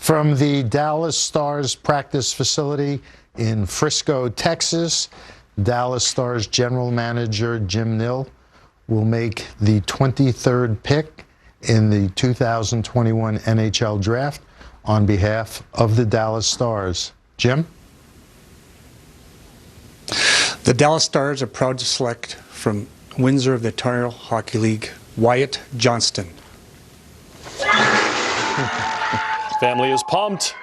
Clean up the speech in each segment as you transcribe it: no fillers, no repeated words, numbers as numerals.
From the Dallas Stars practice facility in Frisco, Texas, Dallas Stars general manager Jim Nill will make the 23rd pick in the 2021 NHL Draft on behalf of the Dallas Stars. Jim? The Dallas Stars are proud to select from Windsor of the Ontario Hockey League, Wyatt Johnston. Family is pumped.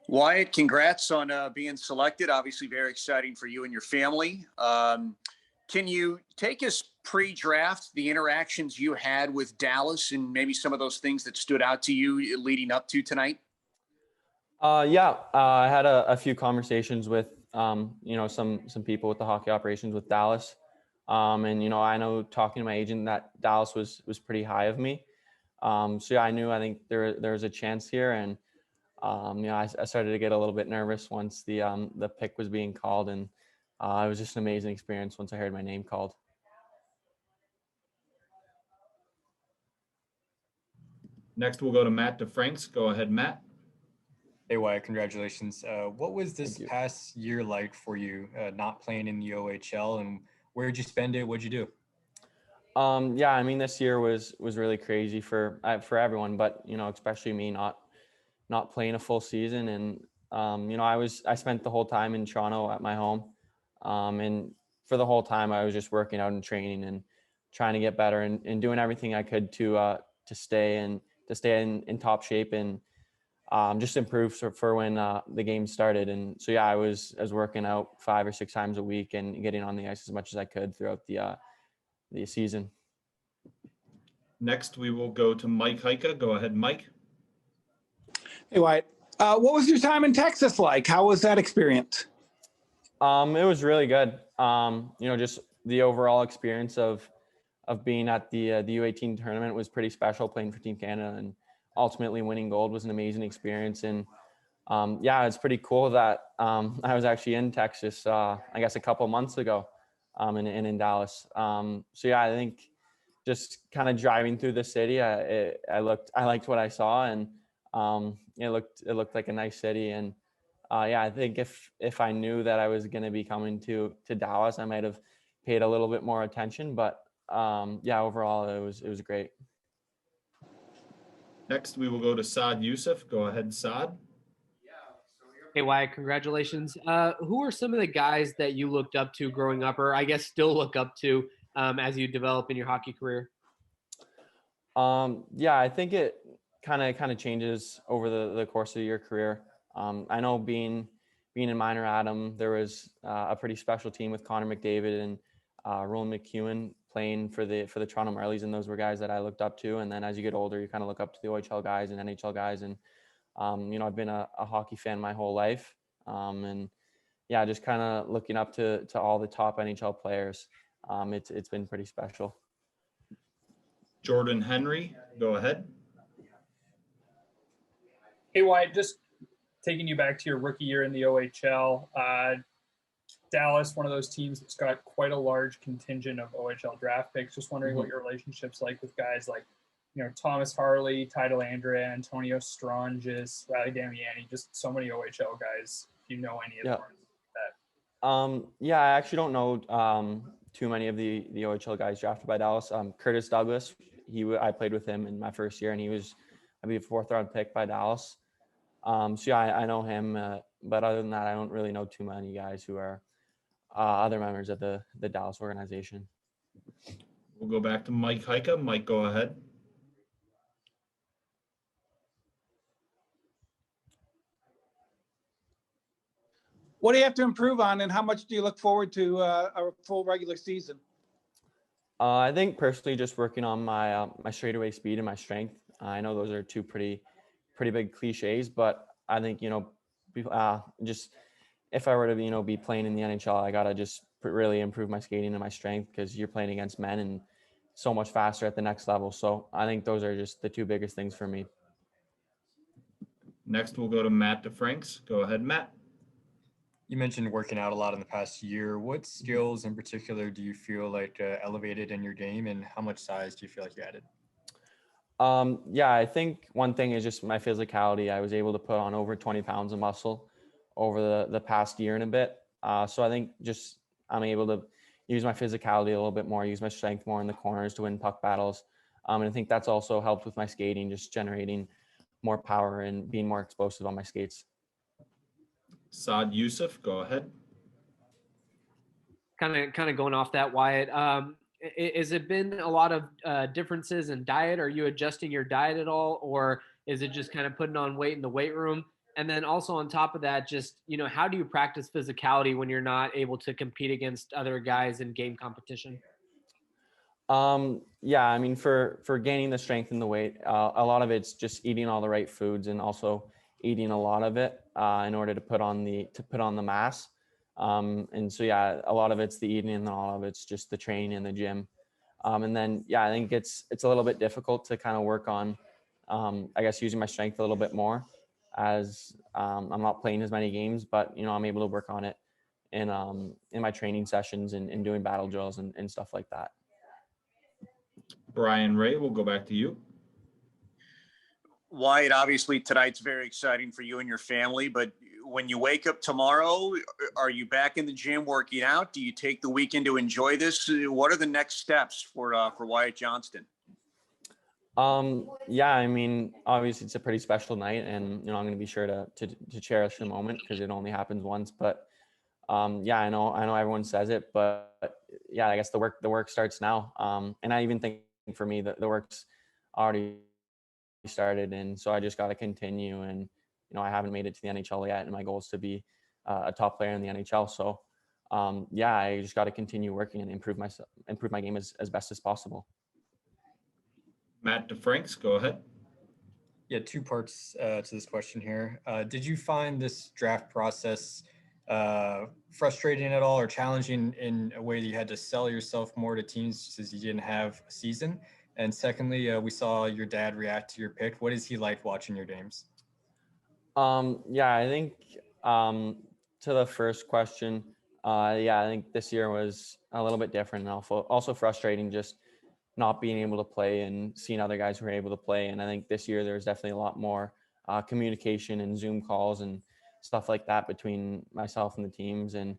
Wyatt, congrats on being selected. Obviously very exciting for you and your family. Can you take us pre-draft, the interactions you had with Dallas and maybe some of those things that stood out to you leading up to tonight? I had a few conversations with, some people with the hockey operations with Dallas. I know talking to my agent that Dallas was pretty high of me. I think there was a chance here, and I started to get a little bit nervous once the pick was being called, and it was just an amazing experience once I heard my name called. Next, we'll go to Matt DeFranks. Go ahead, Matt. Hey, Wyatt, congratulations. What was this past year like for you, not playing in the OHL, and where did you spend it? What'd you do? This year was really crazy for everyone, but especially me not playing a full season, and I spent the whole time in Toronto at my home, and for the whole time I was just working out and training and trying to get better and doing everything I could to stay in top shape and just improve for when the game started. And so I was working out 5 or 6 times a week and getting on the ice as much as I could throughout the season. Next, we will go to Mike Heika. Go ahead, Mike. Hey, Wyatt. What was your time in Texas like? How was that experience? It was really good. Just the overall experience of being at the U18 tournament was pretty special, playing for Team Canada and ultimately winning gold was an amazing experience. And it's pretty cool that I was actually in Texas, I guess a couple months ago, in Dallas. I think just kind of driving through the city, I liked what I saw, and it looked like a nice city. And I think if I knew that I was going to be coming to Dallas, I might have paid a little bit more attention. But overall it was great. Next, we will go to Saad Youssef. Go ahead, Saad. Hey, Wyatt, congratulations. Who are some of the guys that you looked up to growing up, or I guess still look up to as you develop in your hockey career? I think it kind of changes over the course of your career. I know being in minor Adam, there was a pretty special team with Connor McDavid and Roland McEwen playing for the Toronto Marlies, and those were guys that I looked up to. And then as you get older, you kind of look up to the OHL guys and NHL guys. And I've been a hockey fan my whole life, just kind of looking up to all the top NHL players. It's been pretty special. Jordan Henry, go ahead. Hey, Wyatt, just taking you back to your rookie year in the OHL, Dallas, one of those teams that's got quite a large contingent of OHL draft picks. Just wondering what your relationship's like with guys like, Thomas Harley, Tidal Andrea, Antonio Stranges, Riley Damiani, just so many OHL guys. If you know any of them like that. I actually don't know too many of the OHL guys drafted by Dallas. Curtis Douglas, I played with him in my first year, and he was, I believe, a 4th-round pick by Dallas. I know him, but other than that, I don't really know too many guys who are other members of the Dallas organization. We'll go back to Mike Heika. Mike, go ahead. What do you have to improve on, and how much do you look forward to a full regular season? I think personally, just working on my straightaway speed and my strength. I know those are two pretty big cliches, but I think just if I were to be playing in the NHL, I gotta just really improve my skating and my strength, because you're playing against men and so much faster at the next level. So I think those are just the two biggest things for me. Next, we'll go to Matt DeFranks. Go ahead, Matt. You mentioned working out a lot in the past year. What skills in particular do you feel like elevated in your game, and how much size do you feel like you added? Yeah, I think one thing is just my physicality. I was able to put on over 20 pounds of muscle over the past year and a bit. So I think just I'm able to use my physicality a little bit more, use my strength more in the corners to win puck battles. And I think that's also helped with my skating, just generating more power and being more explosive on my skates. Saad Youssef, go ahead. Kind of going off that, Wyatt. Has it been a lot of differences in diet? Are you adjusting your diet at all, or is it just kind of putting on weight in the weight room? And then also on top of that, just how do you practice physicality when you're not able to compete against other guys in game competition? Yeah, I mean, for gaining the strength and the weight, a lot of it's just eating all the right foods and also eating a lot of it in order to put on the mass. And so yeah, a lot of it's the eating and a lot of it's just the training in the gym. And then yeah, I think it's a little bit difficult to kind of work on, I guess, using my strength a little bit more as I'm not playing as many games, but I'm able to work on it in my training sessions and doing battle drills and stuff like that. Brian Ray, we'll go back to you. Wyatt, obviously tonight's very exciting for you and your family, but when you wake up tomorrow, are you back in the gym working out? Do you take the weekend to enjoy this? What are the next steps for Wyatt Johnston? Yeah, I mean, obviously it's a pretty special night, and I'm going to be sure to cherish the moment because it only happens once. But yeah, I know everyone says it, but yeah, I guess the work starts now. And I even think for me that the work's already started, and so I just got to continue. And I haven't made it to the NHL yet, and my goal is to be a top player in the NHL. So yeah, I just got to continue working and improve my game as best as possible. Matt DeFranks, go ahead. Yeah, two parts to this question here. Did you find this draft process frustrating at all or challenging in a way that you had to sell yourself more to teams since you didn't have a season? And secondly, we saw your dad react to your pick. What is he like watching your games? Yeah, I think to the first question, yeah, I think this year was a little bit different and also frustrating just not being able to play and seeing other guys who were able to play. And I think this year there's definitely a lot more communication and Zoom calls and stuff like that between myself and the teams. And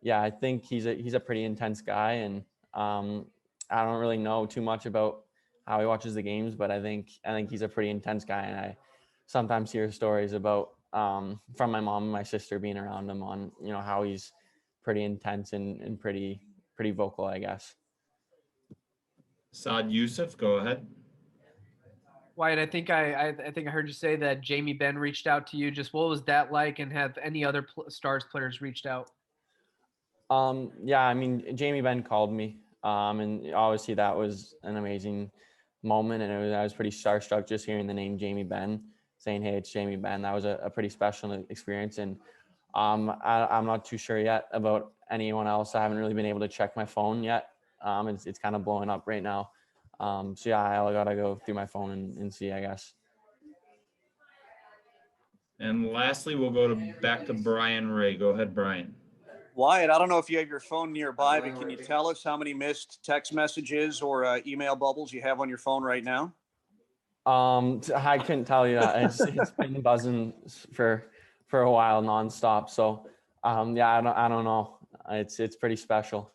yeah, I think he's a pretty intense guy, and I don't really know too much about how he watches the games, but I think he's a pretty intense guy, and I sometimes hear stories about from my mom and my sister being around him on how he's pretty intense and pretty vocal, I guess. Saad Youssef, go ahead. Wyatt, I think I heard you say that Jamie Benn reached out to you. Just what was that like, and have any other Stars players reached out? Yeah, I mean, Jamie Benn called me, and obviously that was an amazing moment, and I was pretty starstruck just hearing the name Jamie Benn, saying, "Hey, it's Jamie Benn." That was a pretty special experience, and I'm not too sure yet about anyone else. I haven't really been able to check my phone yet. It's kind of blowing up right now. So yeah, I gotta go through my phone and see, I guess. And lastly, we'll go back to Brian Ray. Go ahead, Brian. Wyatt, I don't know if you have your phone nearby, but can you tell us how many missed text messages or email bubbles you have on your phone right now? I couldn't tell you that. It's been buzzing for a while nonstop. So yeah, I don't know. It's pretty special.